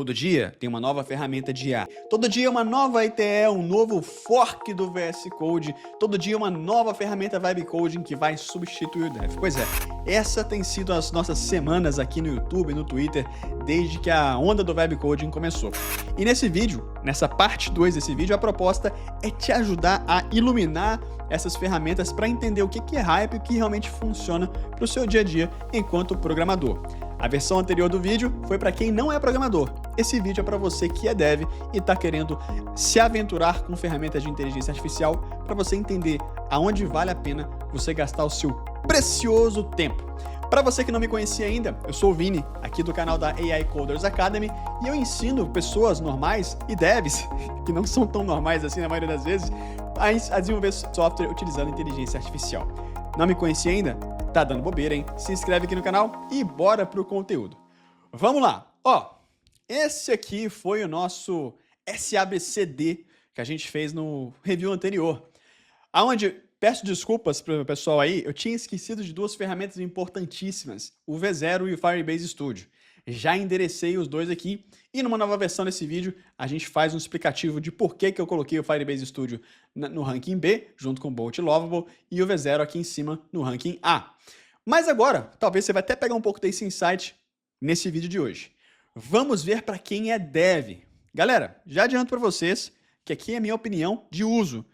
Todo dia tem uma nova ferramenta de IA. Todo dia uma nova ITE, um novo fork do VS Code. Todo dia uma nova ferramenta Vibe Coding que vai substituir o Dev. Pois é, essa tem sido as nossas semanas aqui no YouTube e no Twitter desde que a onda do Vibe Coding começou. E nesse vídeo, nessa parte 2 desse vídeo, a proposta é te ajudar a iluminar essas ferramentas para entender o que é hype e o que realmente funciona para o seu dia a dia enquanto programador. A versão anterior do vídeo foi para quem não é programador. Esse vídeo é para você que é dev e está querendo se aventurar com ferramentas de inteligência artificial para você entender aonde vale a pena você gastar o seu precioso tempo. Para você que não me conhecia ainda, eu sou o Vini, aqui do canal da AI Coders Academy, e eu ensino pessoas normais e devs, que não são tão normais assim na maioria das vezes, a desenvolver software utilizando inteligência artificial. Não me conhecia ainda? Tá dando bobeira, hein? Se inscreve aqui no canal e bora pro conteúdo. Vamos lá! Ó, esse aqui foi o nosso SABCD que a gente fez no review anterior, aonde, peço desculpas pro pessoal aí, eu tinha esquecido de duas ferramentas importantíssimas, o V0 e o Firebase Studio. Já enderecei os dois aqui e numa nova versão desse vídeo a gente faz um explicativo de por que eu coloquei o Firebase Studio no ranking B, junto com o Bolt e Lovable, e o V0 aqui em cima no ranking A. Mas agora, talvez você vai até pegar um pouco desse insight nesse vídeo de hoje. Vamos ver para quem é dev. Galera, já adianto para vocês que aqui é a minha opinião de uso.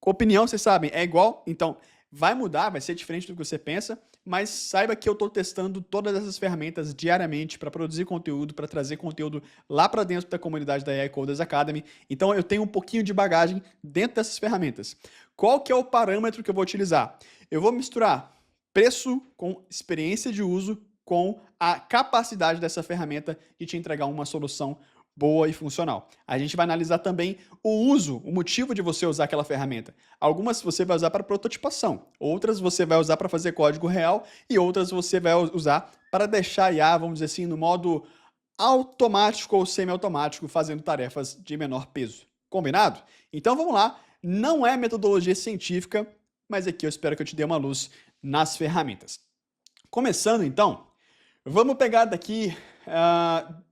Opinião, vocês sabem, é igual, então vai mudar, vai ser diferente do que você pensa, mas saiba que eu estou testando todas essas ferramentas diariamente para produzir conteúdo, para trazer conteúdo lá para dentro da comunidade da AI Coders Academy. Então eu tenho um pouquinho de bagagem dentro dessas ferramentas. Qual que é o parâmetro que eu vou utilizar? Eu vou misturar preço com experiência de uso com a capacidade dessa ferramenta de te entregar uma solução boa e funcional. A gente vai analisar também o uso, o motivo de você usar aquela ferramenta. Algumas você vai usar para prototipação, outras você vai usar para fazer código real e outras você vai usar para deixar a IA, vamos dizer assim, no modo automático ou semi-automático, fazendo tarefas de menor peso. Combinado? Então vamos lá. Não é metodologia científica, mas aqui eu espero que eu te dê uma luz nas ferramentas. Começando então, vamos pegar daqui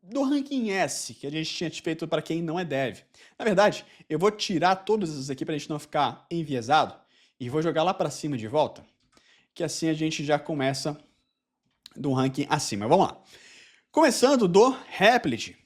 do ranking S, que a gente tinha feito para quem não é dev. Na verdade, eu vou tirar todos esses aqui para a gente não ficar enviesado e vou jogar lá para cima de volta, que assim a gente já começa do ranking acima. Vamos lá. Começando do Replit.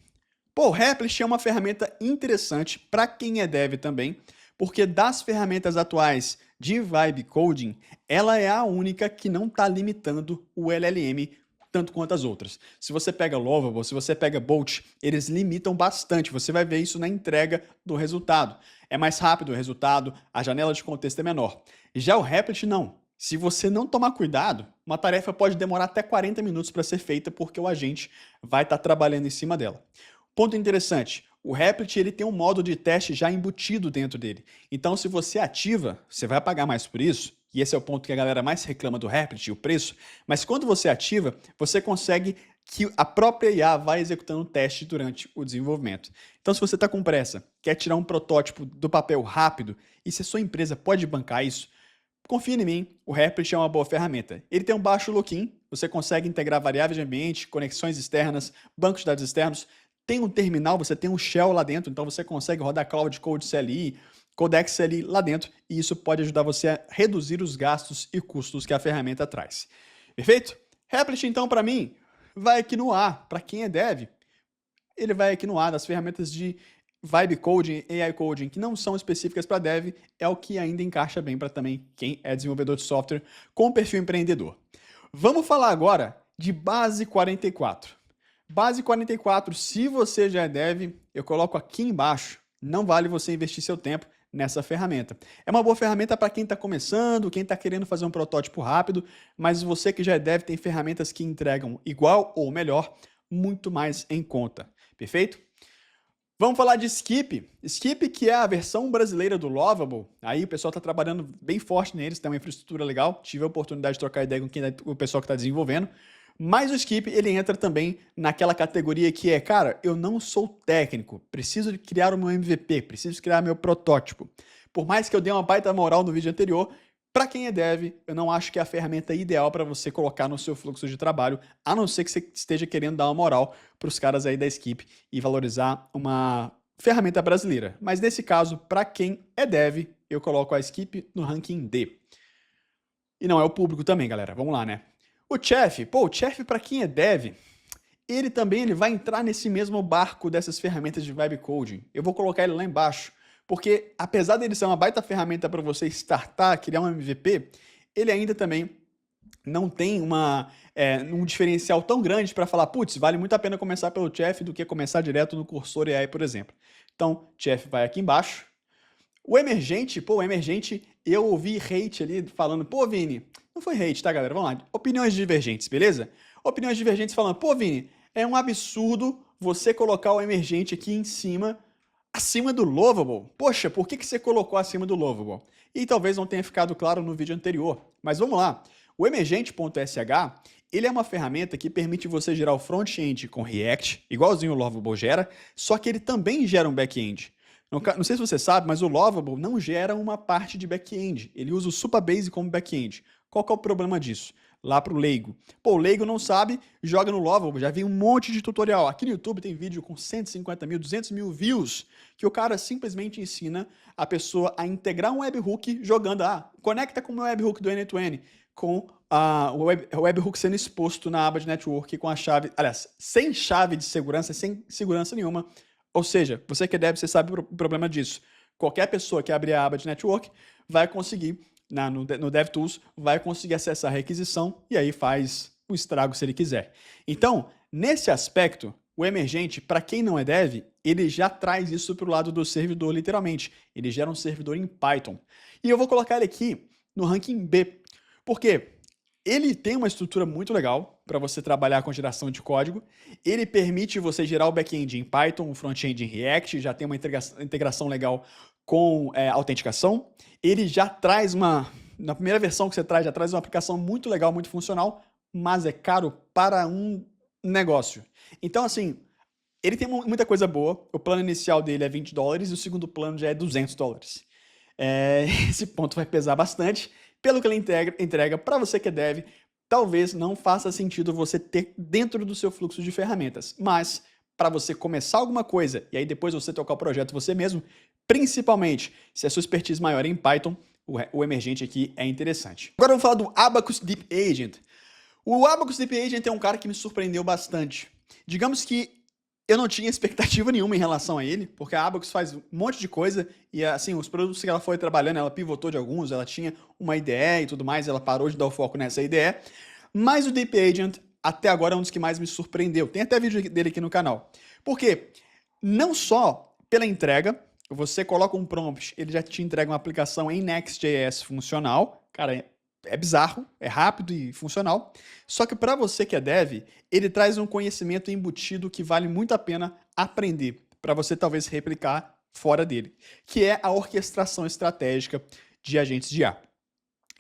Pô, o Replit é uma ferramenta interessante para quem é dev também, porque das ferramentas atuais de Vibe Coding, ela é a única que não está limitando o LLM tanto quanto as outras. Se você pega Lovable, se você pega Bolt, eles limitam bastante. Você vai ver isso na entrega do resultado. É mais rápido o resultado, a janela de contexto é menor. Já o Replit não. Se você não tomar cuidado, uma tarefa pode demorar até 40 minutos para ser feita porque o agente vai estar trabalhando em cima dela. Ponto interessante, o Replit ele tem um modo de teste já embutido dentro dele. Então, se você ativa, você vai pagar mais por isso, e esse é o ponto que a galera mais reclama do Replit, o preço, mas quando você ativa, você consegue que a própria IA vá executando o teste durante o desenvolvimento. Então, se você está com pressa, quer tirar um protótipo do papel rápido, e se a sua empresa pode bancar isso, confia em mim, o Replit é uma boa ferramenta. Ele tem um baixo lock-in, você consegue integrar variáveis de ambiente, conexões externas, bancos de dados externos, tem um terminal, você tem um shell lá dentro, então você consegue rodar Cloud Code CLI, Codex CLI lá dentro, e isso pode ajudar você a reduzir os gastos e custos que a ferramenta traz. Perfeito? Replit, então, para mim, vai aqui no A. Para quem é dev, ele vai aqui no A, das ferramentas de Vibe Coding, AI Coding, que não são específicas para dev, é o que ainda encaixa bem para também quem é desenvolvedor de software com perfil empreendedor. Vamos falar agora de Base 44. Base 44, se você já é dev, eu coloco aqui embaixo, não vale você investir seu tempo nessa ferramenta. É uma boa ferramenta para quem está começando, quem está querendo fazer um protótipo rápido, mas você que já é dev tem ferramentas que entregam igual ou melhor, muito mais em conta. Perfeito? Vamos falar de Skip. Skip, que é a versão brasileira do Lovable. Aí o pessoal está trabalhando bem forte neles, tem uma infraestrutura legal. Tive a oportunidade de trocar ideia com o pessoal que está desenvolvendo. Mas o Skip, ele entra também naquela categoria que é, cara, eu não sou técnico, preciso de criar o meu MVP, preciso criar meu protótipo. Por mais que eu dê uma baita moral no vídeo anterior, Para quem é dev, eu não acho que é a ferramenta ideal para você colocar no seu fluxo de trabalho, a não ser que você esteja querendo dar uma moral para os caras aí da Skip e valorizar uma ferramenta brasileira. Mas nesse caso, para quem é dev, eu coloco a Skip no ranking D. E não é o público também, galera. Vamos lá, né? O Chef, o Chef para quem é dev, ele vai entrar nesse mesmo barco dessas ferramentas de vibe coding. Eu vou colocar ele lá embaixo. Porque, apesar dele ser uma baita ferramenta para você startar, criar um MVP, ele ainda também não tem um diferencial tão grande para falar, putz, vale muito a pena começar pelo Chef do que começar direto no Cursor AI, por exemplo. Então, Chef vai aqui embaixo. O Emergente, eu ouvi hate ali falando, Vini, não foi hate, tá, galera? Vamos lá, opiniões divergentes, beleza? Opiniões divergentes falando, Vini, é um absurdo você colocar o Emergente aqui em cima, acima do Lovable. Poxa, por que você colocou acima do Lovable? E talvez não tenha ficado claro no vídeo anterior, mas vamos lá. O Emergente.sh, ele é uma ferramenta que permite você gerar o front-end com React, igualzinho o Lovable gera, só que ele também gera um back-end. Não sei se você sabe, mas o Lovable não gera uma parte de back-end. Ele usa o Supabase como back-end. Qual que é o problema disso? Lá pro leigo. O leigo não sabe, joga no Lovable. Já vi um monte de tutorial. Aqui no YouTube tem vídeo com 150 mil, 200 mil views, que o cara simplesmente ensina a pessoa a integrar um webhook jogando. Conecta com o meu webhook do N2N, com o webhook sendo exposto na aba de network com a chave, aliás, sem chave de segurança, sem segurança nenhuma. Ou seja, você que é dev, você sabe o problema disso. Qualquer pessoa que abrir a aba de network vai conseguir, no DevTools, vai conseguir acessar a requisição e aí faz o estrago se ele quiser. Então, nesse aspecto, o Emergente, para quem não é dev, ele já traz isso para o lado do servidor, literalmente. Ele gera um servidor em Python. E eu vou colocar ele aqui no ranking B. Por quê? Ele tem uma estrutura muito legal para você trabalhar com geração de código. Ele permite você gerar o back-end em Python, o front-end em React, já tem uma integração legal com autenticação. Ele já traz na primeira versão que você traz, já traz uma aplicação muito legal, muito funcional, mas é caro para um negócio. Então, assim, ele tem muita coisa boa. O plano inicial dele é $20 e o segundo plano já é $200. Esse ponto vai pesar bastante. Pelo que ele entrega para você que é dev, talvez não faça sentido você ter dentro do seu fluxo de ferramentas. Mas, para você começar alguma coisa e aí depois você tocar o projeto você mesmo, principalmente se a sua expertise maior é em Python, o Emergente aqui é interessante. Agora vamos falar do Abacus Deep Agent. O Abacus Deep Agent é um cara que me surpreendeu bastante. Digamos que eu não tinha expectativa nenhuma em relação a ele, porque a Abacus faz um monte de coisa e, assim, os produtos que ela foi trabalhando, ela pivotou de alguns, ela tinha uma IDE e tudo mais, ela parou de dar o foco nessa IDE, mas o Deep Agent até agora é um dos que mais me surpreendeu. Tem até vídeo dele aqui no canal. Por quê? Não só pela entrega, você coloca um prompt, ele já te entrega uma aplicação em Next.js funcional, cara, é bizarro, é rápido e funcional, só que para você que é dev, ele traz um conhecimento embutido que vale muito a pena aprender, para você talvez replicar fora dele, que é a orquestração estratégica de agentes de IA.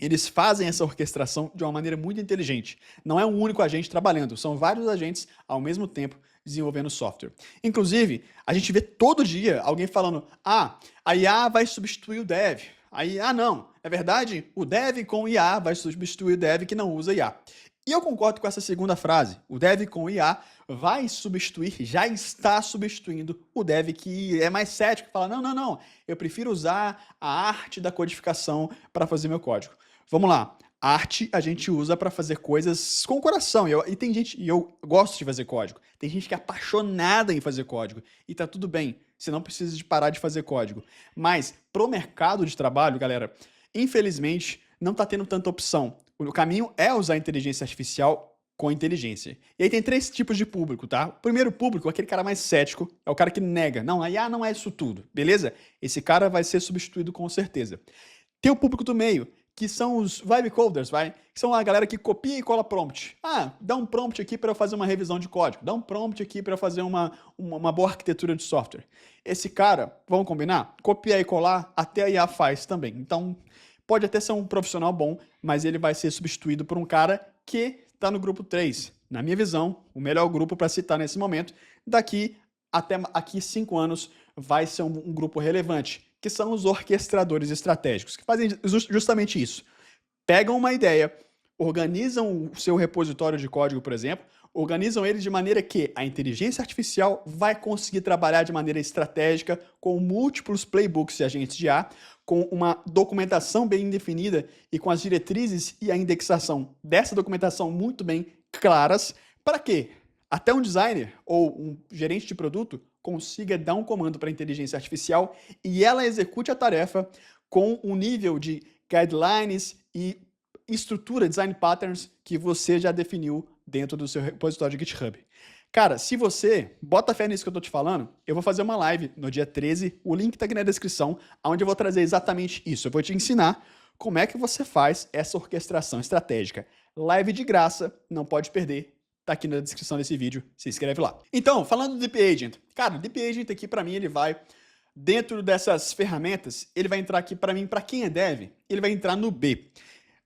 Eles fazem essa orquestração de uma maneira muito inteligente. Não é um único agente trabalhando, são vários agentes ao mesmo tempo desenvolvendo software. Inclusive, a gente vê todo dia alguém falando, a IA vai substituir o dev. Aí, não, é verdade, o dev com IA vai substituir o dev que não usa IA. E eu concordo com essa segunda frase. O dev com IA vai substituir, já está substituindo o dev que é mais cético, que fala, não, eu prefiro usar a arte da codificação para fazer meu código. Vamos lá, arte a gente usa para fazer coisas com o coração, e eu gosto de fazer código. Tem gente que é apaixonada em fazer código, e tá tudo bem, você não precisa de parar de fazer código. Mas pro mercado de trabalho, galera, infelizmente, não tá tendo tanta opção. O caminho é usar inteligência artificial com inteligência. E aí tem 3 tipos de público, tá? O primeiro público, aquele cara mais cético, é o cara que nega. Não, a IA não é isso tudo, beleza? Esse cara vai ser substituído com certeza. Tem o público do meio, que são os vibe coders, que são a galera que copia e cola prompt. Dá um prompt aqui para eu fazer uma revisão de código. Dá um prompt aqui para eu fazer uma boa arquitetura de software. Esse cara, vamos combinar? Copiar e colar, até a IA faz também. Então, pode até ser um profissional bom, mas ele vai ser substituído por um cara que está no grupo 3. Na minha visão, o melhor grupo para citar nesse momento, daqui 5 anos, vai ser um grupo relevante, que são os orquestradores estratégicos, que fazem justamente isso. pegam uma ideia, organizam o seu repositório de código, por exemplo, organizam ele de maneira que a inteligência artificial vai conseguir trabalhar de maneira estratégica com múltiplos playbooks e agentes de IA, com uma documentação bem definida e com as diretrizes e a indexação dessa documentação muito bem claras, para que até um designer ou um gerente de produto consiga dar um comando para a inteligência artificial e ela execute a tarefa com um nível de guidelines e estrutura, design patterns que você já definiu dentro do seu repositório de GitHub. Cara, se você bota fé nisso que eu tô te falando, eu vou fazer uma live no dia 13, o link tá aqui na descrição, onde eu vou trazer exatamente isso. Eu vou te ensinar como é que você faz essa orquestração estratégica. Live de graça, não pode perder, tá aqui na descrição desse vídeo, se inscreve lá. Então, falando do Deep Agent, cara, o Deep Agent aqui pra mim ele vai, dentro dessas ferramentas, ele vai entrar aqui pra mim, pra quem é dev, ele vai entrar no B.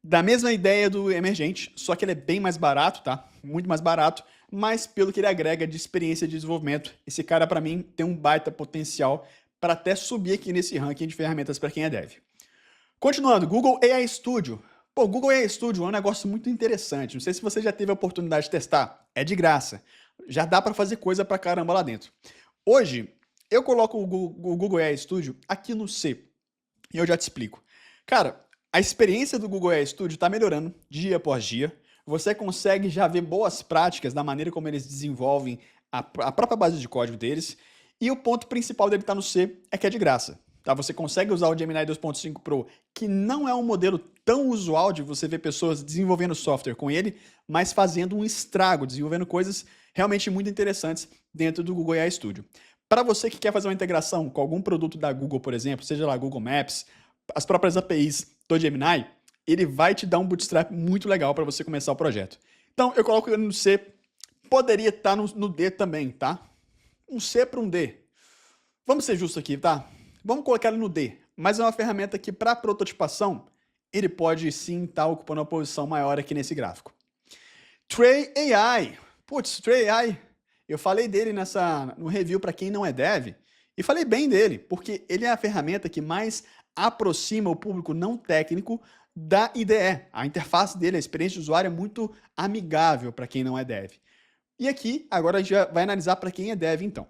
Da mesma ideia do Emergente, só que ele é bem mais barato, tá? Muito mais barato, mas pelo que ele agrega de experiência de desenvolvimento, esse cara, para mim, tem um baita potencial para até subir aqui nesse ranking de ferramentas para quem é dev. Continuando, Google AI Studio. Pô, Google AI Studio é um negócio muito interessante. Não sei se você já teve a oportunidade de testar. É de graça. Já dá para fazer coisa pra caramba lá dentro. Hoje, eu coloco o Google AI Studio aqui no C. E eu já te explico. Cara, a experiência do Google AI Studio está melhorando dia após dia. Você consegue já ver boas práticas da maneira como eles desenvolvem a própria base de código deles. E o ponto principal dele estar no C é que é de graça. Tá? Você consegue usar o Gemini 2.5 Pro, que não é um modelo tão usual de você ver pessoas desenvolvendo software com ele, mas fazendo um estrago, desenvolvendo coisas realmente muito interessantes dentro do Google AI Studio. Para você que quer fazer uma integração com algum produto da Google, por exemplo, seja lá Google Maps, as próprias APIs do Gemini, ele vai te dar um bootstrap muito legal para você começar o projeto. Então, eu coloco ele no C, poderia estar no D também, tá? Um C para um D. Vamos ser justos aqui, tá? Vamos colocar ele no D, mas é uma ferramenta que, para prototipação, ele pode sim estar ocupando uma posição maior aqui nesse gráfico. Tray AI. Putz, Tray AI, eu falei dele no review para quem não é dev, e falei bem dele, porque ele é a ferramenta que mais aproxima o público não técnico da IDE. A interface dele, a experiência de usuário é muito amigável para quem não é dev. E aqui, agora a gente vai analisar para quem é dev, então.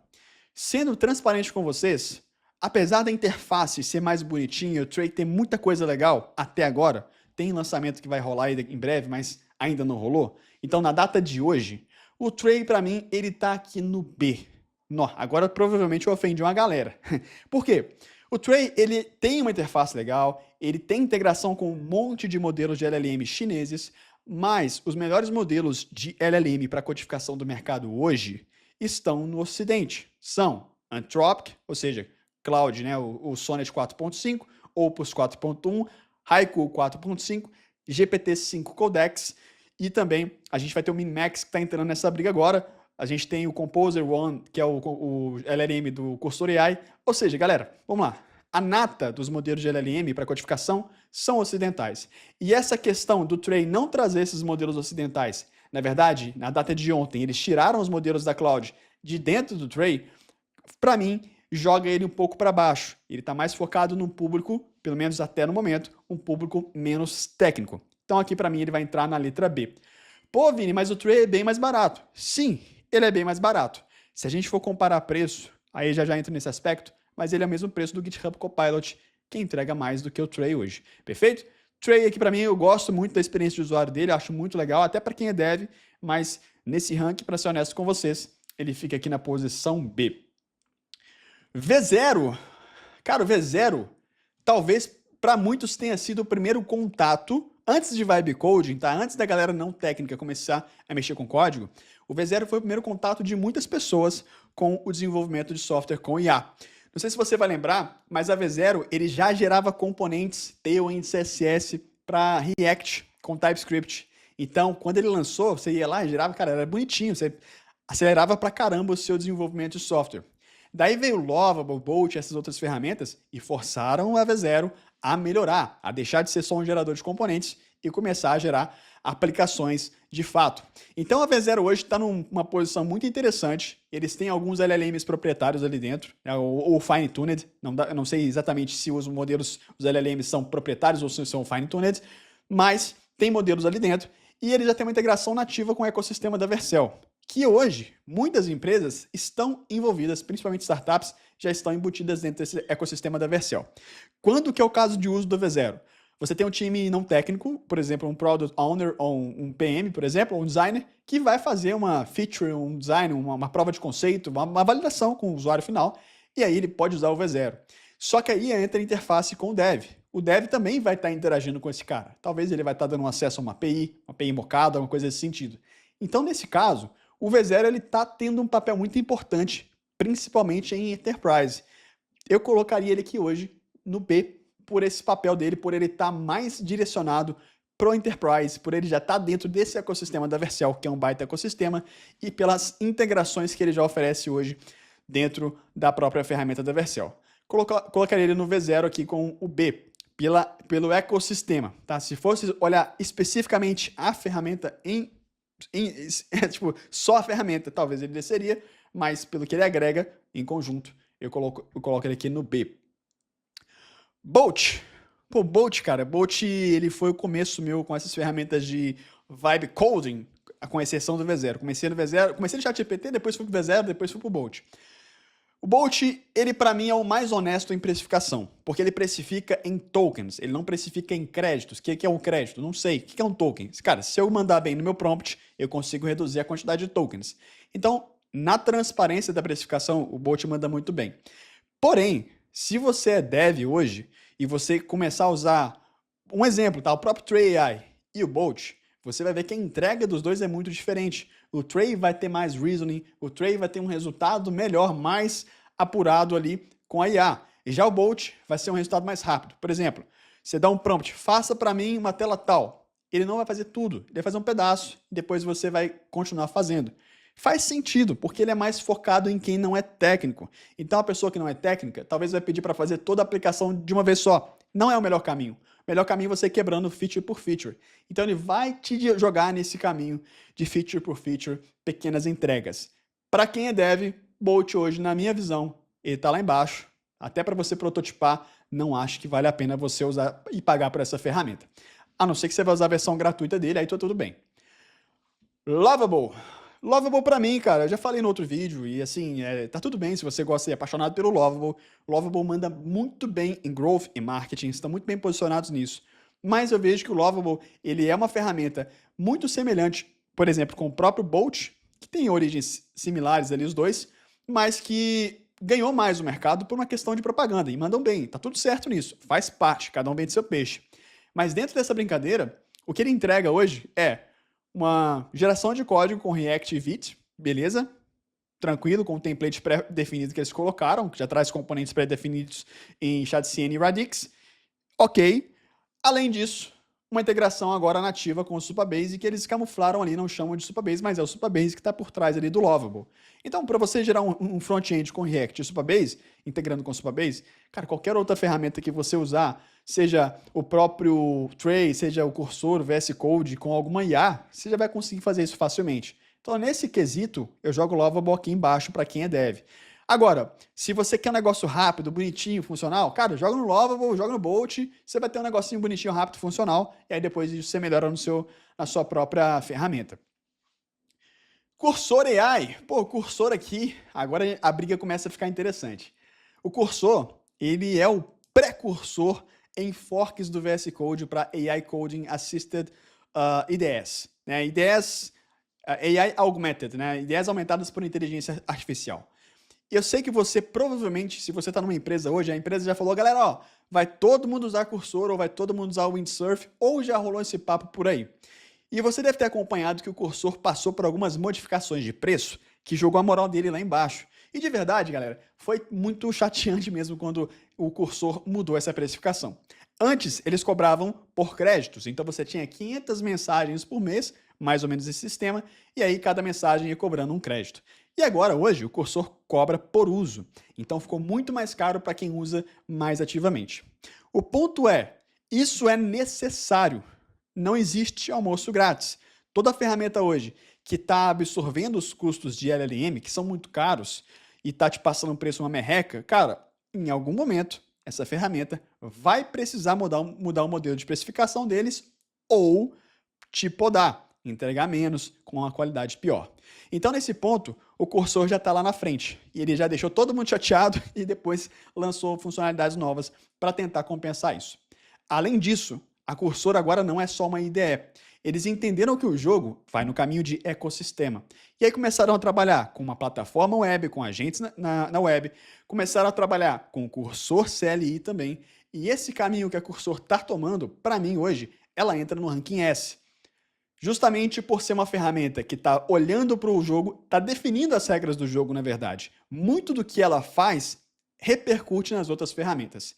Sendo transparente com vocês, apesar da interface ser mais bonitinha, o Tray tem muita coisa legal até agora, tem lançamento que vai rolar aí em breve, mas ainda não rolou. Então, na data de hoje, o Tray, para mim, ele tá aqui no B. Não, agora provavelmente eu ofendi uma galera. Por quê? O Tray, ele tem uma interface legal, ele tem integração com um monte de modelos de LLM chineses, mas os melhores modelos de LLM para codificação do mercado hoje estão no Ocidente. São Anthropic, ou seja, Cloud, né, o Sonnet 4.5, Opus 4.1, Haiku 4.5, GPT-5 Codex, e também a gente vai ter o Min-Max que está entrando nessa briga agora. A gente tem o Composer One, que é o LLM do Cursor AI. Ou seja, galera, vamos lá. A nata dos modelos de LLM para codificação são ocidentais. E essa questão do Tray não trazer esses modelos ocidentais, na verdade, na data de ontem, eles tiraram os modelos da Cloud de dentro do Tray, para mim, joga ele um pouco para baixo. Ele está mais focado num público, pelo menos até no momento, um público menos técnico. Então aqui para mim ele vai entrar na letra B. Pô, Vini, mas o Tray é bem mais barato. Sim, ele é bem mais barato. Se a gente for comparar preço, aí já entra nesse aspecto, mas ele é o mesmo preço do GitHub Copilot, que entrega mais do que o Tray hoje. Perfeito? Tray aqui para mim, eu gosto muito da experiência de usuário dele, acho muito legal, até para quem é dev, mas nesse ranking, para ser honesto com vocês, ele fica aqui na posição B. V0. Cara, o V0, talvez para muitos tenha sido o primeiro contato, antes de Vibe Coding, tá? Antes da galera não técnica começar a mexer com código, o V0 foi o primeiro contato de muitas pessoas com o desenvolvimento de software com IA. Não sei se você vai lembrar, mas a V0 ele já gerava componentes Tailwind CSS para React com TypeScript. Então, quando ele lançou, você ia lá e gerava, cara, era bonitinho, você acelerava pra caramba o seu desenvolvimento de software. Daí veio o Lovable, Bolt, essas outras ferramentas e forçaram a V0 a melhorar, a deixar de ser só um gerador de componentes e começar a gerar aplicações de fato. Então a V0 hoje está numa posição muito interessante. Eles têm alguns LLMs proprietários ali dentro, né, ou fine-tuned. Não sei exatamente se os modelos, os LLMs são proprietários ou se são fine-tuned, mas tem modelos ali dentro e ele já tem uma integração nativa com o ecossistema da Vercel, que hoje muitas empresas estão envolvidas, principalmente startups, já estão embutidas dentro desse ecossistema da Vercel. Quando que é o caso de uso do V0? Você tem um time não técnico, por exemplo, um Product Owner ou um PM, por exemplo, ou um designer, que vai fazer uma feature, um design, uma prova de conceito, uma validação com o usuário final, e aí ele pode usar o V0. Só que aí entra a interface com o dev. O dev também vai estar interagindo com esse cara. Talvez ele vai estar dando acesso a uma API mocada, alguma coisa nesse sentido. Então, nesse caso, o V0 está tendo um papel muito importante, principalmente em Enterprise. Eu colocaria ele aqui hoje no B, por esse papel dele, por ele estar mais direcionado pro Enterprise, por ele já estar dentro desse ecossistema da Vercel, que é um baita ecossistema, e pelas integrações que ele já oferece hoje dentro da própria ferramenta da Vercel. Colocaria ele no V0 aqui com o B, pelo ecossistema, tá? Se fosse olhar especificamente a ferramenta tipo, só a ferramenta, talvez ele desceria, mas pelo que ele agrega em conjunto, eu coloco ele aqui no B. Bolt. Pô, Bolt, cara, Bolt, ele foi o começo meu com essas ferramentas de vibe coding, com exceção do V0. Comecei no V0, comecei no ChatGPT, depois fui pro V0, depois fui pro Bolt. O Bolt, ele para mim é o mais honesto em precificação, porque ele precifica em tokens, ele não precifica em créditos. O que é um crédito? Não sei. O que é um token? Cara, se eu mandar bem no meu prompt, eu consigo reduzir a quantidade de tokens. Então, na transparência da precificação, o Bolt manda muito bem. Porém, se você é dev hoje e você começar a usar, um exemplo, tá? O próprio Tray AI e o Bolt, você vai ver que a entrega dos dois é muito diferente. O Tray vai ter mais reasoning, o Tray vai ter um resultado melhor, mais apurado ali com a IA. E já o Bolt vai ser um resultado mais rápido. Por exemplo, você dá um prompt, faça para mim uma tela tal. Ele não vai fazer tudo, ele vai fazer um pedaço, e depois você vai continuar fazendo. Faz sentido, porque ele é mais focado em quem não é técnico. Então a pessoa que não é técnica, talvez vai pedir para fazer toda a aplicação de uma vez só. Não é o melhor caminho. O melhor caminho é você quebrando feature por feature. Então ele vai te jogar nesse caminho de feature por feature, pequenas entregas. Para quem é dev, Bolt hoje, na minha visão, ele está lá embaixo. Até para você prototipar, não acho que vale a pena você usar e pagar por essa ferramenta. A não ser que você vai usar a versão gratuita dele, aí tá tudo bem. Lovable. Lovable pra mim, cara, eu já falei no outro vídeo, e assim, tá tudo bem se você gosta e é apaixonado pelo Lovable. Lovable manda muito bem em growth e marketing, estão muito bem posicionados nisso. Mas eu vejo que o Lovable, ele é uma ferramenta muito semelhante, por exemplo, com o próprio Bolt, que tem origens similares ali os dois, mas que ganhou mais o mercado por uma questão de propaganda, e mandam bem, tá tudo certo nisso, faz parte, cada um vende seu peixe. Mas dentro dessa brincadeira, o que ele entrega hoje é uma geração de código com React e Vite, beleza? Tranquilo, com o template pré-definido que eles colocaram, que já traz componentes pré-definidos em ShadCN e Radix. Ok. Além disso, uma integração agora nativa com o Supabase, que eles camuflaram ali, não chamam de Supabase, mas é o Supabase que está por trás ali do Lovable. Então, para você gerar um front-end com React e Supabase, integrando com o Supabase, cara, qualquer outra ferramenta que você usar, seja o próprio Tray, seja o Cursor, o VS Code, com alguma IA, você já vai conseguir fazer isso facilmente. Então, nesse quesito, eu jogo o Lovable aqui embaixo para quem é dev. Agora, se você quer um negócio rápido, bonitinho, funcional, cara, joga no Lovable, joga no Bolt, você vai ter um negocinho bonitinho, rápido, funcional, e aí depois você melhora na sua própria ferramenta. Cursor AI. Pô, o Cursor aqui, agora a briga começa a ficar interessante. O Cursor, ele é o precursor em forks do VS Code para AI Coding Assisted IDEs. Né? IDEs, AI Augmented, né? IDEs aumentadas por inteligência artificial. Eu sei que você, provavelmente, se você está numa empresa hoje, a empresa já falou, galera, ó, vai todo mundo usar Cursor, ou vai todo mundo usar o Windsurf, ou já rolou esse papo por aí. E você deve ter acompanhado que o Cursor passou por algumas modificações de preço, que jogou a moral dele lá embaixo. E de verdade, galera, foi muito chateante mesmo quando o Cursor mudou essa precificação. Antes, eles cobravam por créditos, então você tinha 500 mensagens por mês, mais ou menos esse sistema, e aí cada mensagem ia cobrando um crédito. E agora, hoje, o Cursor cobra por uso, então ficou muito mais caro para quem usa mais ativamente. O ponto é, isso é necessário, não existe almoço grátis. Toda ferramenta hoje que está absorvendo os custos de LLM, que são muito caros, e está te passando um preço uma merreca, cara, em algum momento, essa ferramenta vai precisar mudar o modelo de precificação deles, ou te podar, entregar menos, com uma qualidade pior. Então, nesse ponto, o cursor já está lá na frente. E ele já deixou todo mundo chateado e depois lançou funcionalidades novas para tentar compensar isso. Além disso, a Cursor agora não é só uma IDE. Eles entenderam que o jogo vai no caminho de ecossistema. E aí começaram a trabalhar com uma plataforma web, com agentes na web, começaram a trabalhar com o Cursor CLI também. E esse caminho que a Cursor está tomando, para mim hoje, ela entra no ranking S. Justamente por ser uma ferramenta que está olhando para o jogo, está definindo as regras do jogo, na verdade. Muito do que ela faz repercute nas outras ferramentas.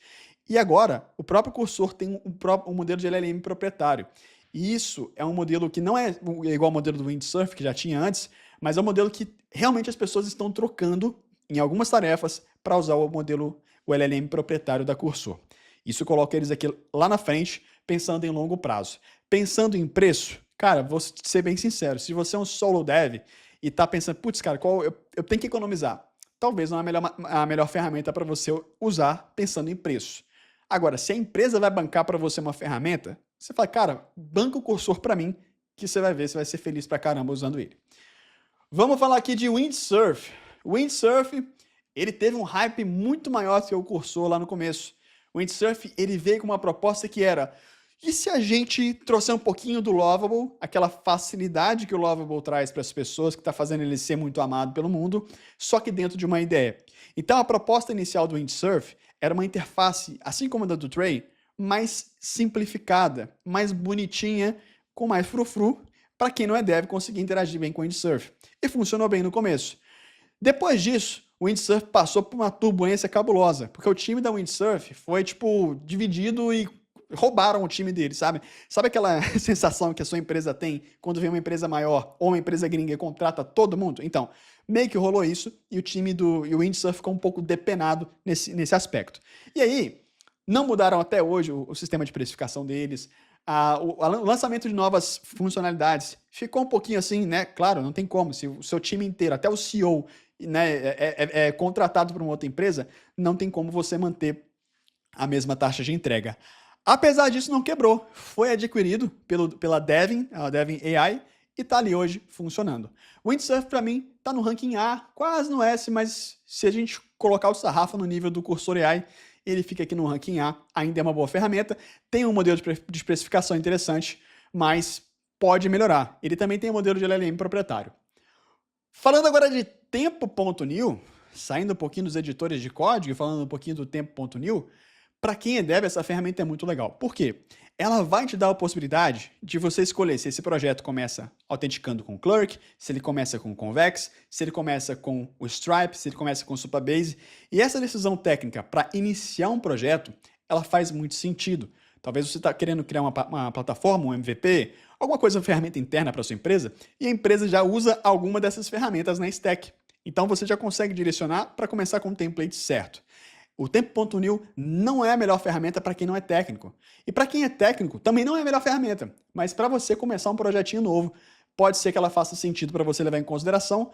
E agora, o próprio Cursor tem um modelo de LLM proprietário. E isso é um modelo que não é igual ao modelo do Windsurf, que já tinha antes, mas é um modelo que realmente as pessoas estão trocando em algumas tarefas para usar o LLM proprietário da Cursor. Isso coloca eles aqui lá na frente, pensando em longo prazo. Pensando em preço, cara, vou ser bem sincero, se você é um solo dev e está pensando, putz, cara, eu tenho que economizar, talvez não é a melhor ferramenta para você usar pensando em preço. Agora, se a empresa vai bancar para você uma ferramenta, você fala, cara, banca o Cursor para mim, que você vai ver, você vai ser feliz pra caramba usando ele. Vamos falar aqui de Windsurf. O Windsurf, ele teve um hype muito maior que o Cursor lá no começo. O Windsurf, ele veio com uma proposta que era, e se a gente trouxer um pouquinho do Lovable, aquela facilidade que o Lovable traz para as pessoas, que está fazendo ele ser muito amado pelo mundo, só que dentro de uma ideia. Então, a proposta inicial do Windsurf era uma interface, assim como a da do Tray, mais simplificada, mais bonitinha, com mais frufru, para quem não é dev conseguir interagir bem com o Windsurf. E funcionou bem no começo. Depois disso, o Windsurf passou por uma turbulência cabulosa, porque o time da Windsurf foi, dividido e roubaram o time dele, sabe? Sabe aquela sensação que a sua empresa tem quando vem uma empresa maior ou uma empresa gringa e contrata todo mundo? Então, meio que rolou isso e o Windsurf ficou um pouco depenado nesse aspecto. E aí, não mudaram até hoje o sistema de precificação deles, o lançamento de novas funcionalidades ficou um pouquinho assim, né? Claro, não tem como, se o seu time inteiro, até o CEO, né, é contratado por uma outra empresa, não tem como você manter a mesma taxa de entrega. Apesar disso, não quebrou. Foi adquirido pela Devin, a Devin AI, e está ali hoje funcionando. O Windsurf, para mim, está no ranking A, quase no S, mas se a gente colocar o sarrafo no nível do Cursor AI, ele fica aqui no ranking A, ainda é uma boa ferramenta, tem um modelo de especificação interessante, mas pode melhorar. Ele também tem um modelo de LLM proprietário. Falando agora de Tempo.new, saindo um pouquinho dos editores de código e falando um pouquinho do Tempo.new, para quem é dev, essa ferramenta é muito legal. Por quê? Ela vai te dar a possibilidade de você escolher se esse projeto começa autenticando com o Clerk, se ele começa com o Convex, se ele começa com o Stripe, se ele começa com o Supabase. E essa decisão técnica para iniciar um projeto, ela faz muito sentido. Talvez você está querendo criar uma plataforma, um MVP, alguma coisa, uma ferramenta interna para sua empresa, e a empresa já usa alguma dessas ferramentas na stack. Então você já consegue direcionar para começar com o template certo. O Tempo.new não é a melhor ferramenta para quem não é técnico. E para quem é técnico, também não é a melhor ferramenta. Mas para você começar um projetinho novo, pode ser que ela faça sentido para você levar em consideração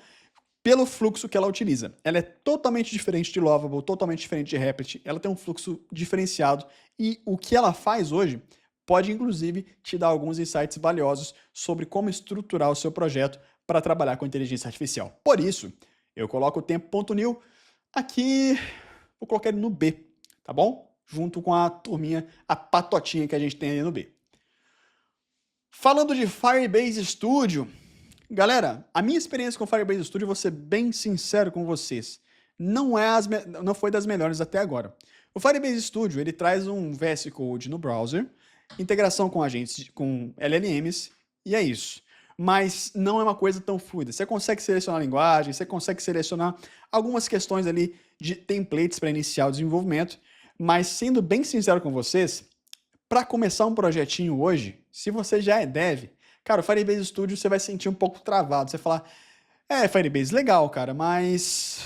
pelo fluxo que ela utiliza. Ela é totalmente diferente de Lovable, totalmente diferente de Replit. Ela tem um fluxo diferenciado e o que ela faz hoje pode, inclusive, te dar alguns insights valiosos sobre como estruturar o seu projeto para trabalhar com inteligência artificial. Por isso, eu coloco o Tempo.new aqui... Vou colocar ele no B, tá bom? Junto com a turminha, a patotinha que a gente tem ali no B. Falando de Firebase Studio, galera, a minha experiência com o Firebase Studio, vou ser bem sincero com vocês, não foi das melhores até agora. O Firebase Studio, ele traz um VS Code no browser, integração com agentes, com LLMs, e é isso. Mas não é uma coisa tão fluida. Você consegue selecionar a linguagem, você consegue selecionar algumas questões ali de templates para iniciar o desenvolvimento, mas sendo bem sincero com vocês, para começar um projetinho hoje, se você já é dev, cara, o Firebase Studio você vai sentir um pouco travado. Você falar, Firebase, legal, cara, mas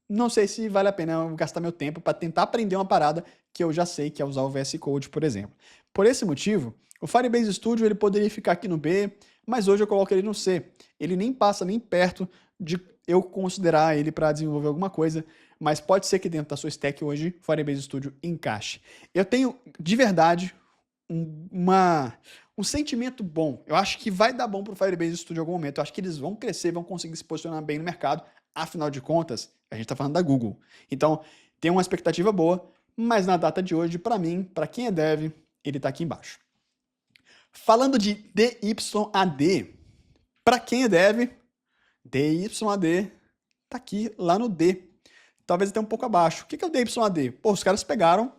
não sei se vale a pena eu gastar meu tempo para tentar aprender uma parada que eu já sei, que é usar o VS Code, por exemplo. Por esse motivo, o Firebase Studio ele poderia ficar aqui no B, mas hoje eu coloco ele no C. Ele nem passa nem perto de eu considerar ele para desenvolver alguma coisa, mas pode ser que dentro da sua stack hoje o Firebase Studio encaixe. Eu tenho, de verdade, um sentimento bom. Eu acho que vai dar bom para o Firebase Studio em algum momento. Eu acho que eles vão crescer, vão conseguir se posicionar bem no mercado. Afinal de contas, a gente está falando da Google. Então, tem uma expectativa boa, mas na data de hoje, para mim, para quem é dev, ele está aqui embaixo. Falando de DYAD, para quem é dev, DYAD está aqui lá no D. Talvez até um pouco abaixo. O que é o DYAD? Pô, os caras pegaram,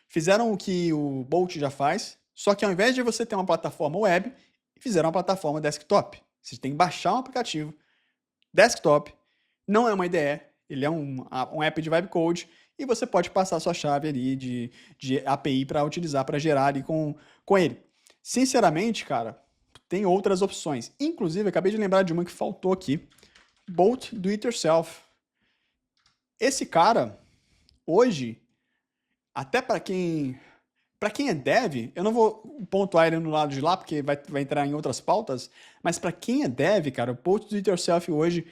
fizeram o que o Bolt já faz, só que ao invés de você ter uma plataforma web, fizeram uma plataforma desktop. Você tem que baixar um aplicativo desktop, não é uma IDE, ele é um app de vibe code, e você pode passar a sua chave ali de API para utilizar, para gerar ali com ele. Sinceramente, cara, tem outras opções. Inclusive, acabei de lembrar de uma que faltou aqui, Bolt Do It Yourself. Esse cara, hoje, até para quem é dev, eu não vou pontuar ele no lado de lá, porque vai entrar em outras pautas, mas para quem é dev, cara, o Bolt Do It Yourself hoje,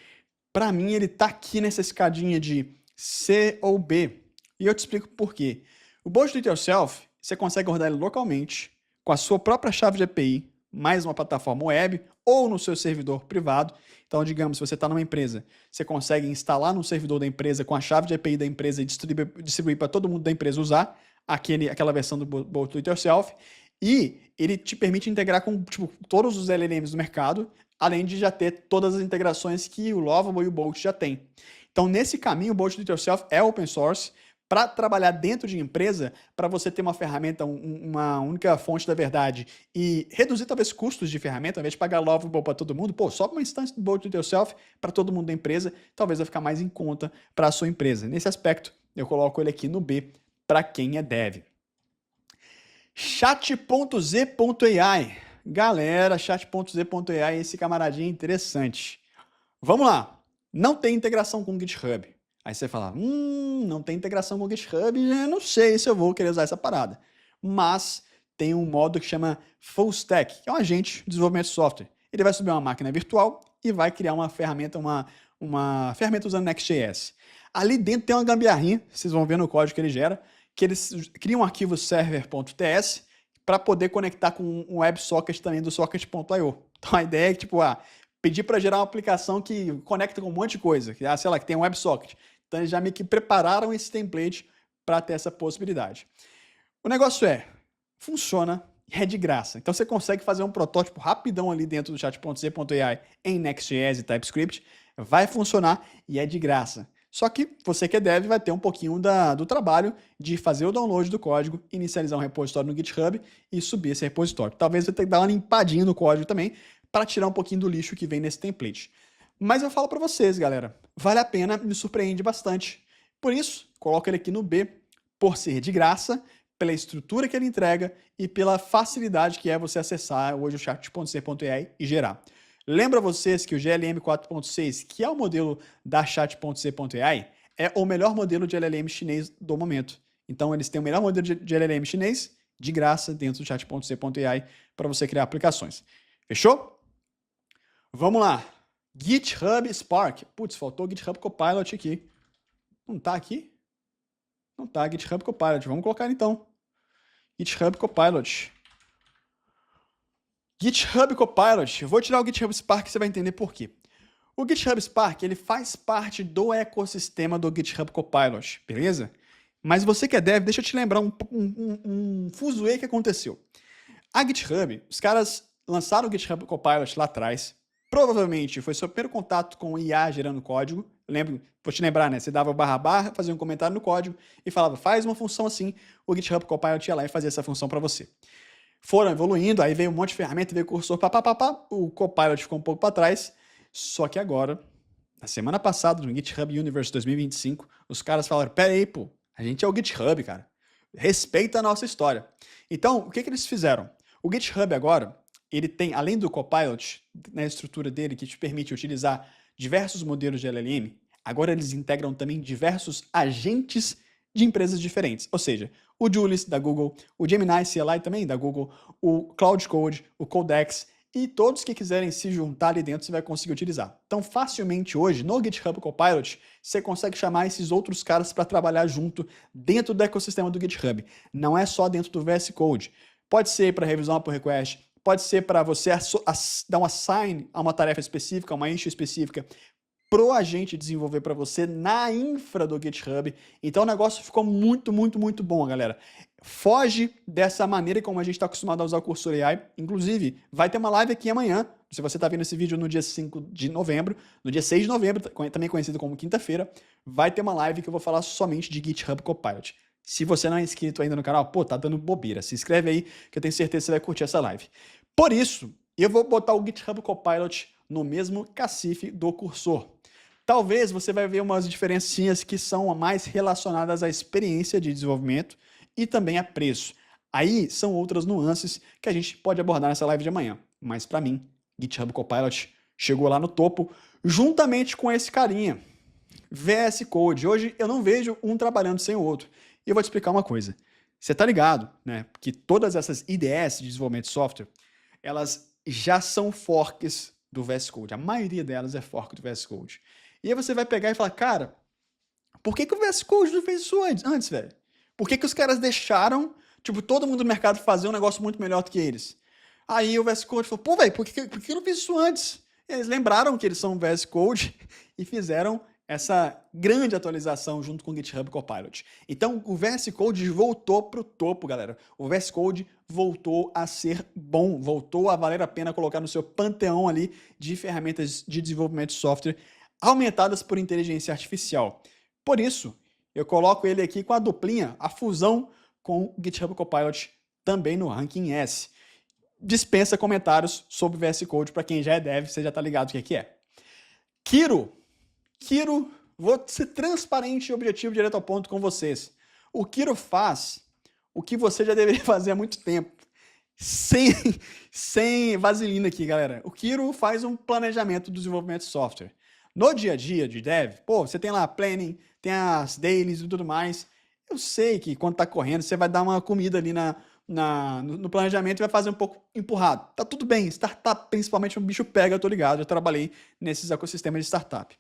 para mim, ele tá aqui nessa escadinha de C ou B. E eu te explico por quê. O Bolt Do It Yourself, você consegue rodar ele localmente, com a sua própria chave de API, mais uma plataforma web, ou no seu servidor privado. Então, digamos, se você está numa empresa, você consegue instalar no servidor da empresa com a chave de API da empresa e distribuir para todo mundo da empresa usar aquela versão do Bolt Do It Yourself. E ele te permite integrar com todos os LLMs do mercado, além de já ter todas as integrações que o Lovable e o Bolt já tem. Então, nesse caminho, o Bolt Do It Yourself é open source para trabalhar dentro de empresa, para você ter uma ferramenta, uma única fonte da verdade e reduzir talvez custos de ferramenta, ao invés de pagar Lovable para todo mundo, pô, só uma instância do Bolt Do It Yourself para todo mundo da empresa, talvez vai ficar mais em conta para a sua empresa. Nesse aspecto, eu coloco ele aqui no B para quem é dev. Chat.z.ai. Galera, chat.z.ai, esse camaradinho é interessante. Vamos lá. Não tem integração com o GitHub. Aí você fala, não tem integração com o GitHub, eu não sei se eu vou querer usar essa parada. Mas tem um modo que chama Full Stack, que é um agente de desenvolvimento de software. Ele vai subir uma máquina virtual e vai criar uma ferramenta, uma ferramenta usando Next.js. Ali dentro tem uma gambiarrinha, vocês vão ver no código que ele gera, que eles criam um arquivo server.ts para poder conectar com um WebSocket também do socket.io. Então a ideia é que, pedir para gerar uma aplicação que conecta com um monte de coisa, que, sei lá, que tem um WebSocket. Então eles já meio que prepararam esse template para ter essa possibilidade. O negócio funciona e é de graça. Então você consegue fazer um protótipo rapidão ali dentro do chat.z.ai em Next.js e TypeScript, vai funcionar e é de graça. Só que você que é dev vai ter um pouquinho do trabalho de fazer o download do código, inicializar um repositório no GitHub e subir esse repositório. Talvez você tenha que dar uma limpadinha no código também para tirar um pouquinho do lixo que vem nesse template. Mas eu falo para vocês, galera, vale a pena, me surpreende bastante. Por isso, coloco ele aqui no B, por ser de graça, pela estrutura que ele entrega e pela facilidade que é você acessar hoje o chat.c.ai e gerar. Lembra vocês que o GLM 4.6, que é o modelo da chat.c.ai, é o melhor modelo de LLM chinês do momento. Então, eles têm o melhor modelo de LLM chinês de graça dentro do chat.c.ai para você criar aplicações. Fechou? Vamos lá. GitHub Spark. Putz, faltou o GitHub Copilot aqui. Não tá aqui? Não tá, GitHub Copilot. Vamos colocar então. GitHub Copilot. GitHub Copilot. Eu vou tirar o GitHub Spark e você vai entender por quê. O GitHub Spark, ele faz parte do ecossistema do GitHub Copilot, beleza? Mas você que é dev, deixa eu te lembrar um fuzuê que aconteceu. A GitHub, os caras lançaram o GitHub Copilot lá atrás. Provavelmente foi seu primeiro contato com o IA gerando código. Vou te lembrar, né? Você dava //, fazia um comentário no código e falava, faz uma função assim. O GitHub Copilot ia lá e fazia essa função para você. Foram evoluindo, aí veio um monte de ferramenta, veio cursor, o Copilot ficou um pouco para trás. Só que agora, na semana passada, no GitHub Universe 2025, os caras falaram, pera aí, pô, a gente é o GitHub, cara. Respeita a nossa história. Então, o que eles fizeram? O GitHub agora, ele tem, além do Copilot, na estrutura dele, que te permite utilizar diversos modelos de LLM, agora eles integram também diversos agentes de empresas diferentes. Ou seja, o Julius da Google, o Gemini CLI também da Google, o Cloud Code, o Codex e todos que quiserem se juntar ali dentro você vai conseguir utilizar. Então, facilmente hoje, no GitHub Copilot, você consegue chamar esses outros caras para trabalhar junto dentro do ecossistema do GitHub. Não é só dentro do VS Code. Pode ser para revisar uma pull request, pode ser para você dar um assign a uma tarefa específica, uma issue específica, pro agente desenvolver para você na infra do GitHub. Então o negócio ficou muito, muito, muito bom, galera. Foge dessa maneira como a gente está acostumado a usar o Cursor AI. Inclusive, vai ter uma live aqui amanhã. Se você está vendo esse vídeo no dia 5 de novembro, no dia 6 de novembro, também conhecido como quinta-feira, vai ter uma live que eu vou falar somente de GitHub Copilot. Se você não é inscrito ainda no canal, pô, tá dando bobeira. Se inscreve aí que eu tenho certeza que você vai curtir essa live. Por isso, eu vou botar o GitHub Copilot no mesmo cacife do Cursor. Talvez você vai ver umas diferencinhas que são mais relacionadas à experiência de desenvolvimento e também a preço. Aí são outras nuances que a gente pode abordar nessa live de amanhã. Mas para mim, GitHub Copilot chegou lá no topo, juntamente com esse carinha, VS Code. Hoje eu não vejo um trabalhando sem o outro. E eu vou te explicar uma coisa. Você tá ligado, né? Que todas essas IDEs de desenvolvimento de software, elas já são forks do VS Code. A maioria delas é fork do VS Code. E aí você vai pegar e falar, cara, por que o VS Code não fez isso antes, velho? Por que os caras deixaram, tipo, todo mundo no mercado fazer um negócio muito melhor do que eles? Aí o VS Code falou, pô, velho, por que eu não fiz isso antes? E eles lembraram que eles são VS Code e fizeram essa grande atualização junto com o GitHub Copilot. Então, o VS Code voltou pro topo, galera. O VS Code voltou a ser bom, voltou a valer a pena colocar no seu panteão ali de ferramentas de desenvolvimento de software aumentadas por inteligência artificial. Por isso, eu coloco ele aqui com a duplinha, a fusão com o GitHub Copilot também no ranking S. Dispensa comentários sobre o VS Code, para quem já é dev, você já tá ligado o que é. Kiro, vou ser transparente e objetivo direto ao ponto com vocês. O Kiro faz o que você já deveria fazer há muito tempo. Sem vaselina aqui, galera. O Kiro faz um planejamento do desenvolvimento de software. No dia a dia de dev, pô, você tem lá planning, tem as dailies e tudo mais. Eu sei que quando tá correndo, você vai dar uma comida ali no planejamento e vai fazer um pouco empurrado. Tá tudo bem, startup principalmente um bicho pega, eu tô ligado, eu trabalhei nesses ecossistemas de startup.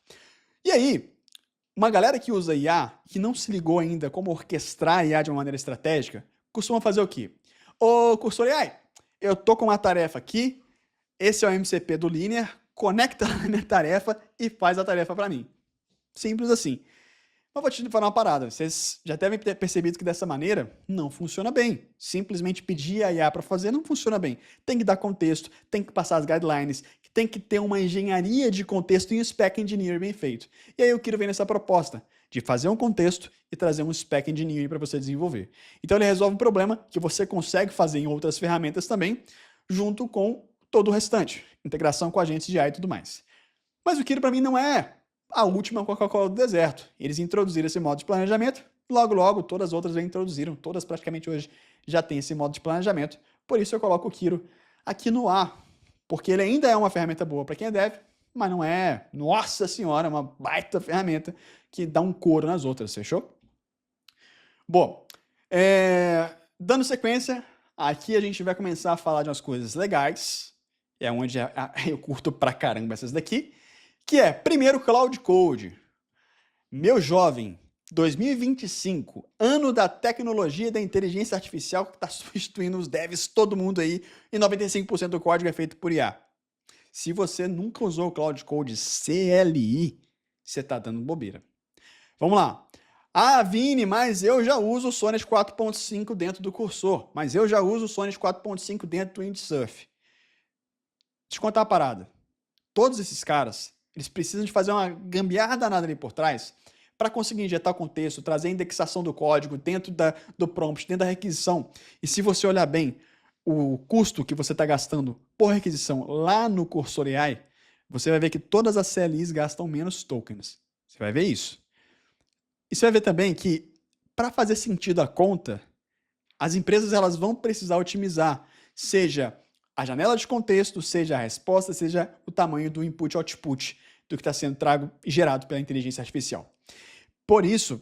E aí, uma galera que usa IA, que não se ligou ainda como orquestrar IA de uma maneira estratégica, costuma fazer o quê? Ô, Cursor AI, eu tô com uma tarefa aqui, esse é o MCP do Linear, conecta na minha tarefa e faz a tarefa para mim. Simples assim. Mas vou te falar uma parada, vocês já devem ter percebido que dessa maneira não funciona bem. Simplesmente pedir a IA para fazer não funciona bem. Tem que dar contexto, tem que passar as guidelines, tem que ter uma engenharia de contexto e um spec engineer bem feito. E aí eu quero ver nessa proposta de fazer um contexto e trazer um spec engineer para você desenvolver. Então ele resolve um problema que você consegue fazer em outras ferramentas também, junto com todo o restante, integração com agentes de AI e tudo mais. Mas o Kiro para mim não é a última Coca-Cola do deserto. Eles introduziram esse modo de planejamento, logo todas as outras já introduziram, todas praticamente hoje já tem esse modo de planejamento, por isso eu coloco o Kiro aqui no A, porque ele ainda é uma ferramenta boa para quem é dev, mas não é, nossa senhora, uma baita ferramenta que dá um couro nas outras, fechou? Bom, dando sequência, aqui a gente vai começar a falar de umas coisas legais, é onde eu curto pra caramba essas daqui, que é, primeiro, Cloud Code. Meu jovem, 2025, ano da tecnologia e da inteligência artificial que está substituindo os devs, todo mundo aí, e 95% do código é feito por IA. Se você nunca usou o Cloud Code CLI, você está dando bobeira. Vamos lá. Ah, Vini, mas eu já uso o Sonnet 4.5 dentro do Cursor, mas eu já uso o Sonnet 4.5 dentro do Windsurf. Deixa eu contar uma parada. Todos esses caras, eles precisam de fazer uma gambiarra danada ali por trás para conseguir injetar o contexto, trazer a indexação do código dentro do prompt, dentro da requisição. E se você olhar bem o custo que você está gastando por requisição lá no Cursor AI, você vai ver que todas as CLIs gastam menos tokens. Você vai ver isso. E você vai ver também que, para fazer sentido a conta, as empresas elas vão precisar otimizar, seja a janela de contexto, seja a resposta, seja o tamanho do input-output do que está sendo trago e gerado pela inteligência artificial. Por isso,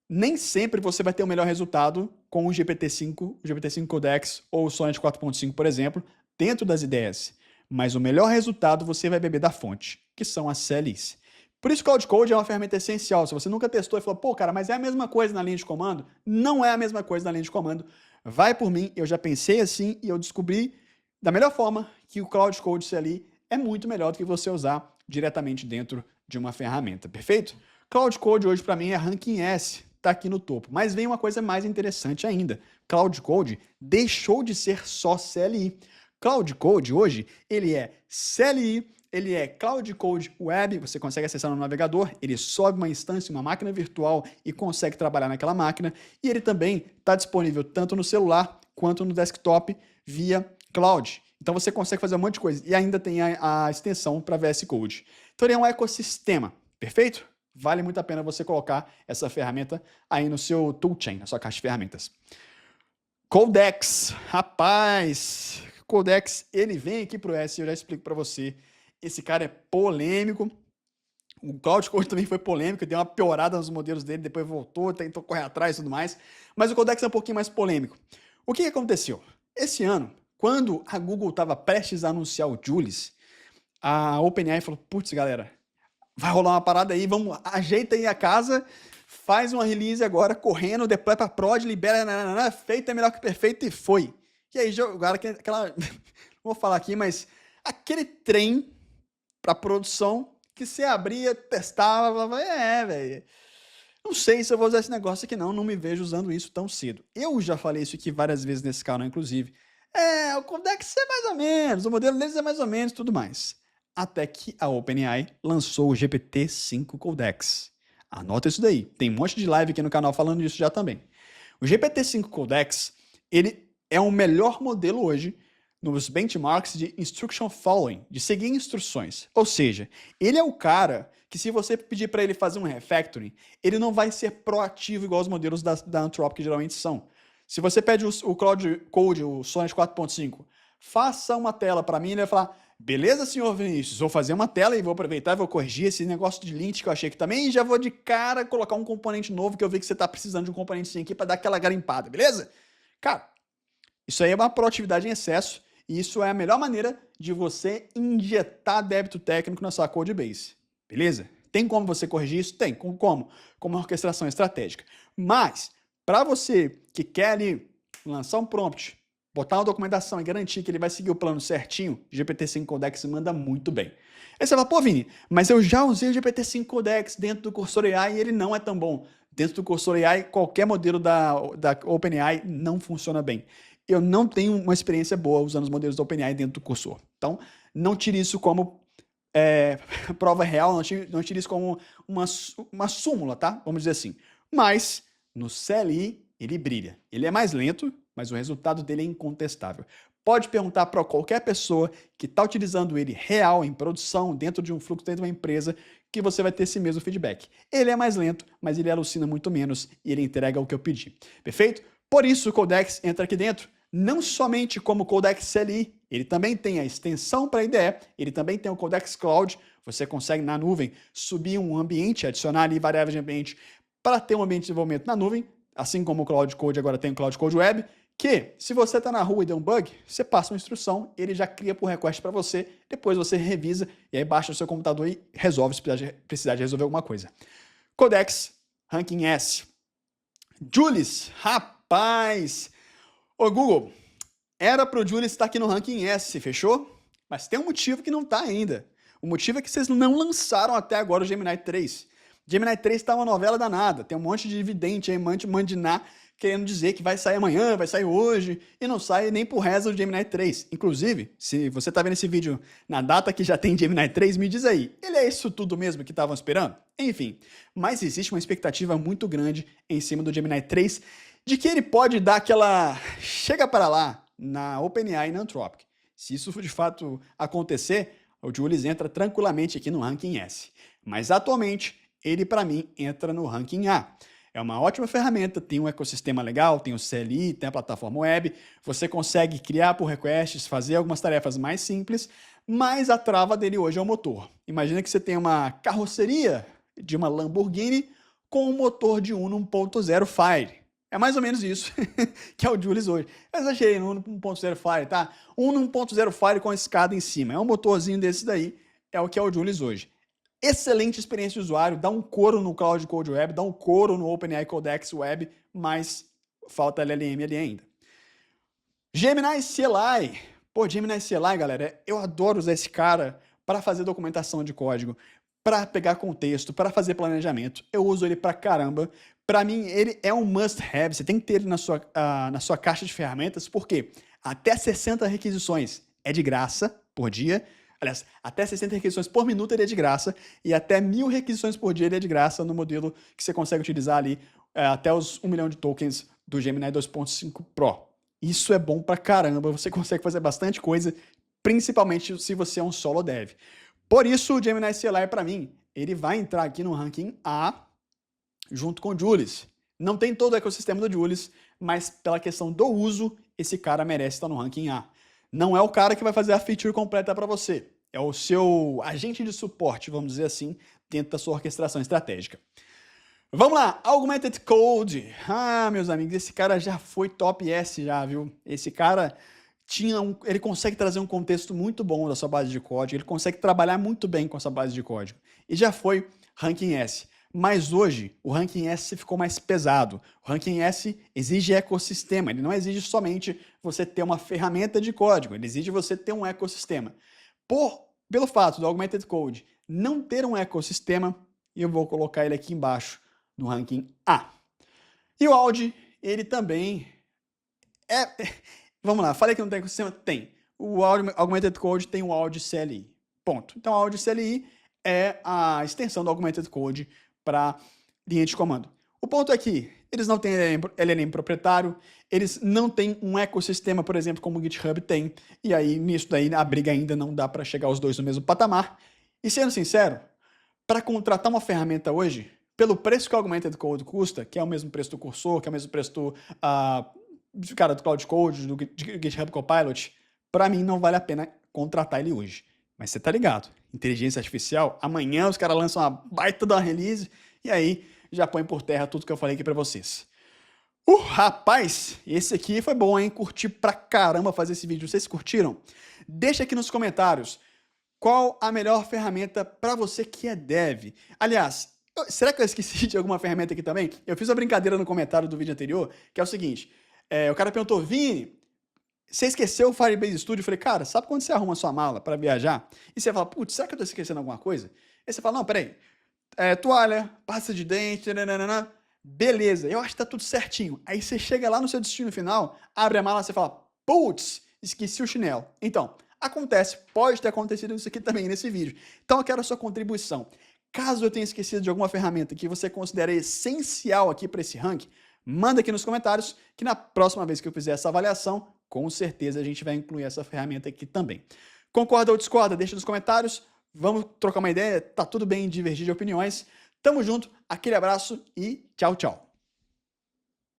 nem sempre você vai ter o melhor resultado com o GPT-5 Codex ou o Sonnet 4.5, por exemplo, dentro das ideias. Mas o melhor resultado você vai beber da fonte, que são as CLIs. Por isso, Cloud Code é uma ferramenta essencial. Se você nunca testou e falou, pô, cara, mas é a mesma coisa na linha de comando? Não é a mesma coisa na linha de comando. Vai por mim, eu já pensei assim e eu descobri da melhor forma que o Cloud Code CLI é muito melhor do que você usar diretamente dentro de uma ferramenta, perfeito? Cloud Code hoje para mim é ranking S, está aqui no topo. Mas vem uma coisa mais interessante ainda. Cloud Code deixou de ser só CLI. Cloud Code hoje, ele é CLI, ele é Cloud Code Web, você consegue acessar no navegador, ele sobe uma instância, uma máquina virtual e consegue trabalhar naquela máquina. E ele também está disponível tanto no celular quanto no desktop via cloud. Então você consegue fazer um monte de coisa. E ainda tem a extensão para VS Code. Então ele é um ecossistema, perfeito? Vale muito a pena você colocar essa ferramenta aí no seu toolchain, na sua caixa de ferramentas. Codex, rapaz, Codex, ele vem aqui pro S, eu já explico para você. Esse cara é polêmico. O Cloud Code também foi polêmico, deu uma piorada nos modelos dele, depois voltou, tentou correr atrás e tudo mais. Mas o Codex é um pouquinho mais polêmico. O que aconteceu? Esse ano, quando a Google estava prestes a anunciar o Julius, a OpenAI falou, putz, galera, vai rolar uma parada aí, vamos, ajeita aí a casa, faz uma release agora, correndo, deploy para prod, libera, nananana, feito é melhor que perfeito, e foi. E aí jogaram aquela, não vou falar aqui, mas aquele trem para produção que você abria, testava, falava, velho, não sei se eu vou usar esse negócio aqui não me vejo usando isso tão cedo. Eu já falei isso aqui várias vezes nesse canal, inclusive. O Codex é mais ou menos, o modelo deles é mais ou menos, tudo mais. Até que a OpenAI lançou o GPT-5 Codex. Anota isso daí, tem um monte de live aqui no canal falando disso já também. O GPT-5 Codex, ele é o melhor modelo hoje nos benchmarks de instruction following, de seguir instruções. Ou seja, ele é o cara que se você pedir para ele fazer um refactoring, ele não vai ser proativo igual os modelos da Anthropic geralmente são. Se você pede o Cloud Code, o Sonnet 4.5, faça uma tela para mim, ele vai falar, beleza, senhor Vinícius, vou fazer uma tela e vou aproveitar e vou corrigir esse negócio de lint que eu achei aqui também e já vou de cara colocar um componente novo que eu vi que você está precisando de um componente aqui para dar aquela garimpada, beleza? Cara, isso aí é uma proatividade em excesso e isso é a melhor maneira de você injetar débito técnico na sua codebase, beleza? Tem como você corrigir isso? Tem. Como? Com uma orquestração estratégica. Mas, para você que quer ali lançar um prompt, botar uma documentação e garantir que ele vai seguir o plano certinho, GPT-5 Codex manda muito bem. Aí você fala, pô Vini, mas eu já usei o GPT-5 Codex dentro do Cursor AI e ele não é tão bom. Dentro do Cursor AI, qualquer modelo da OpenAI não funciona bem. Eu não tenho uma experiência boa usando os modelos da OpenAI dentro do Cursor. Então, não tire isso como prova real, não tire isso como uma súmula, tá? Vamos dizer assim. Mas, no CLI, ele brilha. Ele é mais lento, mas o resultado dele é incontestável. Pode perguntar para qualquer pessoa que está utilizando ele real, em produção, dentro de um fluxo, dentro de uma empresa, que você vai ter esse mesmo feedback. Ele é mais lento, mas ele alucina muito menos e ele entrega o que eu pedi. Perfeito? Por isso o Codex entra aqui dentro. Não somente como Codex CLI, ele também tem a extensão para IDE, ele também tem o Codex Cloud, você consegue na nuvem subir um ambiente, adicionar ali variáveis de ambiente para ter um ambiente de desenvolvimento na nuvem, assim como o Cloud Code agora tem o Cloud Code Web, que se você está na rua e deu um bug, você passa uma instrução, ele já cria por request para você, depois você revisa e aí baixa o seu computador e resolve se precisar de resolver alguma coisa. Codex, ranking S. Julius, rapaz! Ô Google, era pro Julius estar aqui no ranking S, fechou? Mas tem um motivo que não tá ainda. O motivo é que vocês não lançaram até agora o Gemini 3. Gemini 3 tá uma novela danada, tem um monte de vidente aí, mandiná, querendo dizer que vai sair amanhã, vai sair hoje, e não sai nem por resto do Gemini 3. Inclusive, se você tá vendo esse vídeo na data que já tem Gemini 3, me diz aí, ele é isso tudo mesmo que estavam esperando? Enfim, mas existe uma expectativa muito grande em cima do Gemini 3, de que ele pode dar aquela chega para lá na OpenAI e na Anthropic. Se isso de fato acontecer, o Julius entra tranquilamente aqui no ranking S. Mas atualmente, ele para mim entra no ranking A. É uma ótima ferramenta, tem um ecossistema legal, tem o CLI, tem a plataforma web, você consegue criar por requests, fazer algumas tarefas mais simples, mas a trava dele hoje é o motor. Imagina que você tem uma carroceria de uma Lamborghini com um motor de Uno 1.0 Fire. É mais ou menos isso que é o Julius hoje. Eu exagerei no Uno 1.0 Fire, tá? Uno 1.0 Fire com a escada em cima. É um motorzinho desse daí, é o que é o Julius hoje. Excelente experiência de usuário, dá um coro no Cloud Code Web, dá um coro no OpenAI Codex Web, mas falta LLM ali ainda. Gemini CLI. Pô, Gemini CLI, galera, eu adoro usar esse cara para fazer documentação de código, para pegar contexto, para fazer planejamento. Eu uso ele pra caramba. Para mim, ele é um must-have. Você tem que ter ele na sua caixa de ferramentas, porque até 60 requisições é de graça por dia. Aliás, até 60 requisições por minuto ele é de graça, e até 1000 requisições por dia ele é de graça no modelo que você consegue utilizar ali até os 1 milhão de tokens do Gemini 2.5 Pro. Isso é bom pra caramba, você consegue fazer bastante coisa, principalmente se você é um solo dev. Por isso, o Gemini CLI, para mim, ele vai entrar aqui no ranking A, junto com o Julius. Não tem todo o ecossistema do Julius, mas pela questão do uso, esse cara merece estar no ranking A. Não é o cara que vai fazer a feature completa para você. É o seu agente de suporte, vamos dizer assim, dentro da sua orquestração estratégica. Vamos lá, Augmented Code. Ah, meus amigos, esse cara já foi top S já, viu? Esse cara ele consegue trazer um contexto muito bom da sua base de código, ele consegue trabalhar muito bem com essa base de código. E já foi ranking S. Mas hoje, o ranking S ficou mais pesado. O ranking S exige ecossistema, ele não exige somente você ter uma ferramenta de código, ele exige você ter um ecossistema. Pelo fato do Augmented Code não ter um ecossistema, eu vou colocar ele aqui embaixo no ranking A. E o Audi, ele também Vamos lá, falei que não tem ecossistema? Tem. O Augmented Code tem o Audi CLI. Ponto. Então, o Audi CLI é a extensão do Augmented Code para linha de comando. O ponto é que eles não têm LLM proprietário, eles não têm um ecossistema, por exemplo, como o GitHub tem, e aí nisso daí a briga ainda não dá para chegar os dois no mesmo patamar. E sendo sincero, para contratar uma ferramenta hoje, pelo preço que o Augmented Code custa, que é o mesmo preço do Cursor, que é o mesmo preço do Cloud Code, do GitHub Copilot, para mim não vale a pena contratar ele hoje. Mas você tá ligado, inteligência artificial, amanhã os caras lançam uma baita da release e aí já põe por terra tudo que eu falei aqui para vocês. Rapaz, esse aqui foi bom, hein? Curti pra caramba fazer esse vídeo. Vocês curtiram? Deixa aqui nos comentários qual a melhor ferramenta para você que é dev. Aliás, será que eu esqueci de alguma ferramenta aqui também? Eu fiz uma brincadeira no comentário do vídeo anterior, que é o seguinte, o cara perguntou, Vini, você esqueceu o Firebase Studio? Eu falei, cara, sabe quando você arruma sua mala para viajar? E você fala, putz, será que eu tô esquecendo alguma coisa? Aí você fala, não, peraí, toalha, pasta de dente, nananana. Beleza, eu acho que tá tudo certinho. Aí você chega lá no seu destino final, abre a mala e você fala, putz, esqueci o chinelo. Então, acontece, pode ter acontecido isso aqui também nesse vídeo. Então eu quero a sua contribuição. Caso eu tenha esquecido de alguma ferramenta que você considera essencial aqui para esse ranking, manda aqui nos comentários que na próxima vez que eu fizer essa avaliação, com certeza a gente vai incluir essa ferramenta aqui também. Concorda ou discorda? Deixa nos comentários. Vamos trocar uma ideia, tá tudo bem divergir de opiniões. Tamo junto, aquele abraço e tchau, tchau.